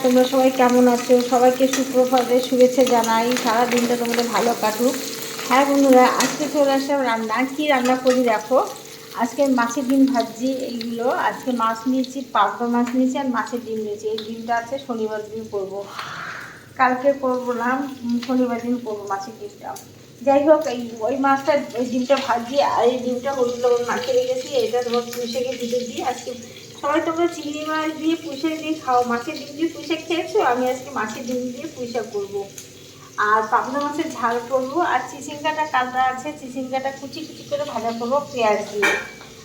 তোমরা সবাই কেমন আছো? সবাইকে সুপ্রভাতের শুভেচ্ছা জানাই। সারা দিনটা তোমাদের ভালো কাটুক। হ্যাঁ বন্ধুরা, আজকে চলে আসলাম রান্না। কী রান্না করি দেখো। আজকে মাছের ডিম ভাজি এইগুলো। আজকে মাছ নিয়েছি, পাবদা মাছ নিয়েছি আর মাছের ডিম নিয়েছি। এই ডিমটা আছে শনিবার দিন করবো, কালকে করবো না, শনিবার দিন করবো মাছের ডিমটা। যাই হোক, ওই মাছটা, ওই ডিমটা ভাজি আর এই ডিমটা হলুদ লবণ মাখিয়ে রেখেছি। এটা তোমার পুঁইশাকের ভিতর দিয়ে আজকে সবাই তোমরা চিংড়ি মাছ দিয়ে পুঁইশাক দিয়ে খাও, মাছের ডিম দিয়ে পুঁইশাক খেয়েছো, আমি আজকে মাছের ডিম দিয়ে পুঁইশাক করবো। আর পাবদা মাছের ঝাল করবো। আর চিচিঙ্গাটা কাটা আছে, চিচিঙ্গাটা কুচি কুচি করে ভাজা করবো পেঁয়াজ দিয়ে।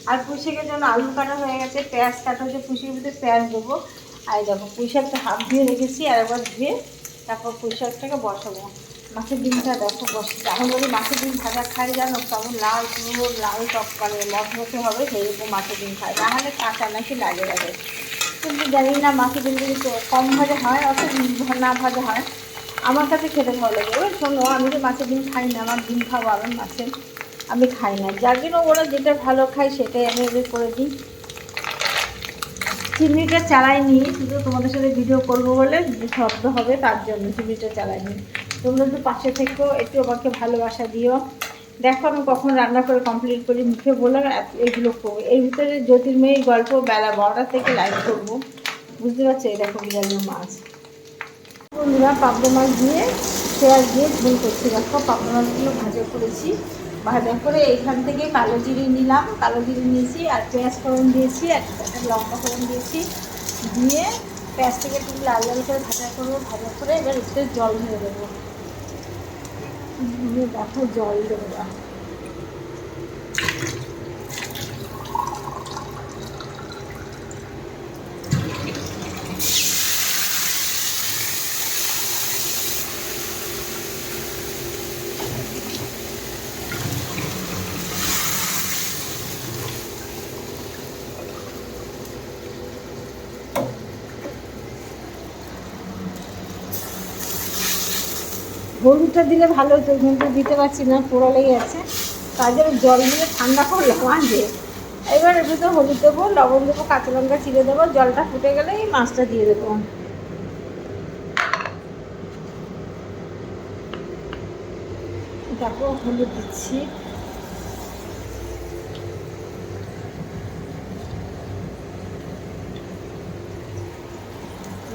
আর পুঁইশাকের জন্য আলু কাটা হয়ে গেছে, পেঁয়াজ কাটা হচ্ছে, পুঁইশাকের ভিতরে পেঁয়াজ দেবো। আর দেখো পুঁইশাকটা হাফ দিয়ে রেখেছি, আর একবার ধুয়ে তারপর পুঁইশাকটাকে বসাবো। মাছের ডিমটা দেখো বসে, এখন যদি মাছের ডিম ভাজা খাই জানো, কেমন লাল পুরো লাল টককালে মচমচে হবে, সেইরকম মাছের ডিম খাই। তাহলে কাঁচা নাকি লাগে যাবে, কিন্তু জানি না মাছের ডিম যদি কম ভাজা হয় অত না ভাজা হয় আমার কাছে খেতে ভালো লাগে। এবার শোনো, আমি তো মাছের ডিম খাই না, আমার ডিম খাওয়া আমার মাছের আমি খাই না, যার জন্য ওরা যেটা ভালো খায় সেটাই আমি ওদের করে দিই। চিমনিটা চালাইনি, শুধু তোমাদের সাথে ভিডিও করবো বলে শব্দ হবে তার জন্য চিমনিটা চালাইনি। তোমরা একটু পাশে থেকেও একটু আমাকে ভালোবাসা দিও। দেখো আমি কখন রান্না করে কমপ্লিট করি, মুখে বললাম এগুলো করবো। এর ভিতরে জ্যোতির্ময়ী গল্প বেলা 12টা থেকে লাইভ করবো, বুঝতে পারছো? এই দেখো বিড়ালের মাছ। বন্ধুরা, পাবদা মাছ দিয়ে পেঁয়াজ দিয়ে ঝোল করছি। দেখো পাবদা মাছগুলো ভাজা করেছি, ভাজা করে এইখান থেকে কালো জিরে নিলাম, কালো জিরে নিয়েছি আর পেঁয়াজ ফোড়ন দিয়েছি, একটা লঙ্কা ফোড়ন দিয়েছি, দিয়ে পেঁয়াজটাকে একটু লাল লাল করে ভাজা করবো। ভাজা করে এবার একটু জল দিয়ে দেবো, দিয়ে দেখো জল দেবো। হলুদটা দিলে ভালো হতো, কিন্তু দিতে পারছি না, পোড়া লেগে আছে। তার জন্য জল দিলে ঠান্ডা করলে মাঝে এবার একটু তো হলুদ দেবো, লবণ দেবো, কাঁচা লঙ্কা চিড়ে দেবো। জলটা ফুটে গেলে এই মাছটা দিয়ে দেবো। দেখো হলুদ দিচ্ছি,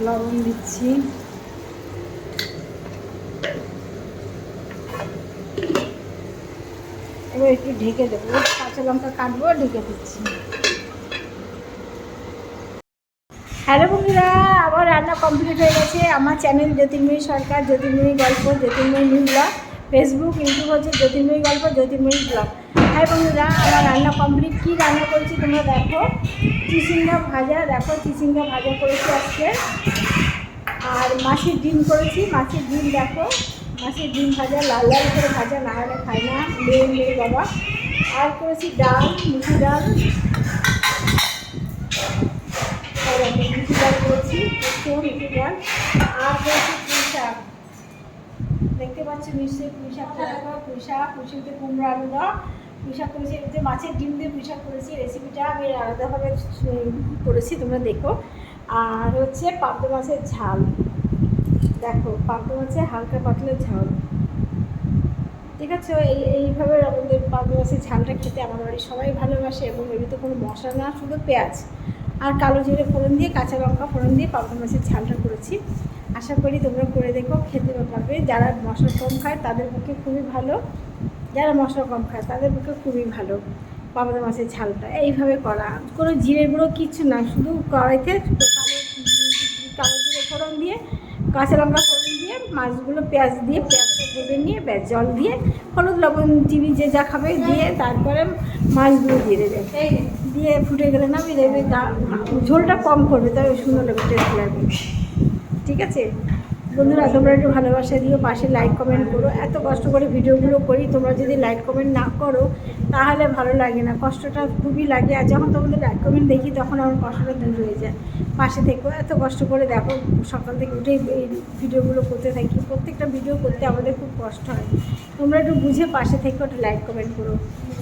লবণ দিচ্ছি, এবার একটু ঢেকে দেবো, কাঁচা লঙ্কা কাটবো, ঢেকে দিচ্ছি। হ্যালো বন্ধুরা, আমার রান্না কমপ্লিট হয়ে গেছে। আমার চ্যানেল জ্যোতির্ময়ী সরকার, জ্যোতির্ময়ী গল্প, জ্যোতির্ময়ী নিউ ব্লগ, ফেসবুক ইউটিউব হচ্ছে জ্যোতির্ময়ী গল্প, জ্যোতির্ময়ী ব্লগ। হ্যাঁ বন্ধুরা, আমার রান্না কমপ্লিট। কী রান্না করেছি তোমরা দেখো। চিচিঙ্গা ভাজা, দেখো চিচিঙ্গা ভাজা করেছি আজকে। আর মাছের ডিম করেছি, মাছের ডিম দেখো, মাছের ডিম ভাজা লাল লাল করে ভাজা, না হলে খায় না মেয়ে মেয়ে বাবা। আর করেছি ডাল, মুসুর ডাল, মুসুর ডাল করেছি, মুসুর ডাল। আর করেছি পুঁই শাক, দেখতে পাচ্ছি নিশ্চয়ই পুঁই শাকটা দেখো, পুঁই শাক, পুঁই শাকতে কুমড়ো আলু দাও, পুঁই শাক করেছি। যে মাছের ডিম দিয়ে পুঁই শাক করেছি, রেসিপিটা আমি আলাদাভাবে করেছি, তোমরা দেখো। আর হচ্ছে পাবদা মাছের ঝাল, দেখো পাবদা মাছের হালকা পাতলা ঝাল, ঠিক আছে? এইভাবে আমাদের পাবদা মাছের ঝালটা খেতে আমার বাড়ির সবাই ভালোবাসে। এবং এমনিতে কোনো মশলা না, শুধু পেঁয়াজ আর কালো জিরে ফোড়ন দিয়ে, কাঁচা লঙ্কা ফোড়ন দিয়ে পাবদা মাছের ঝালটা করেছি। আশা করি তোমরা করে দেখো, খেতে পারবে। যারা মশলা কম খায় তাদের পক্ষে খুবই ভালো, যারা মশলা কম খায় তাদের পক্ষে খুবই ভালো পাবদা মাছের ঝালটা। এইভাবে করা, কোনো জিরে গুঁড়ো কিচ্ছু না, শুধু কড়াইতে কালো জিরে ফোড়ন দিয়ে, কাঁচা লঙ্কা ফোড়ন দিয়ে, মাছগুলো পেঁয়াজ দিয়ে, পেঁয়াজটা ভেজে নিয়ে ব্যাস জল দিয়ে, হলুদ লবণ চিনি যে যা খাবে দিয়ে, তারপরে মাছগুলো দিয়ে দেবে, দিয়ে ফুটে গেলে নামিয়ে দেবে। ঝোলটা কম করবে, তবে সুন্দর লাগবে, টেস্ট লাগবে, ঠিক আছে? বন্ধুরা, তোমরা একটু ভালোবাসা দিও, পাশে লাইক কমেন্ট করো। এত কষ্ট করে ভিডিওগুলো করি, তোমরা যদি লাইক কমেন্ট না করো তাহলে ভালো লাগে না, কষ্টটা খুবই লাগে। আর যখন তোমাদের লাইক কমেন্ট দেখি তখন আমার কষ্টটা দূর হয়ে যায়। পাশে থেকো, এত কষ্ট করে দেখো, সকাল থেকে উঠেই এই ভিডিওগুলো করতে থাকি, প্রত্যেকটা ভিডিও করতে আমাদের খুব কষ্ট হয়। তোমরা একটু বুঝে পাশে থেকো, একটু লাইক কমেন্ট করো,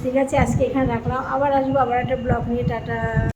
ঠিক আছে? আজকে এখানে রাখলাম, আবার আসবো আবার একটা ব্লগ নিয়ে। টাটা।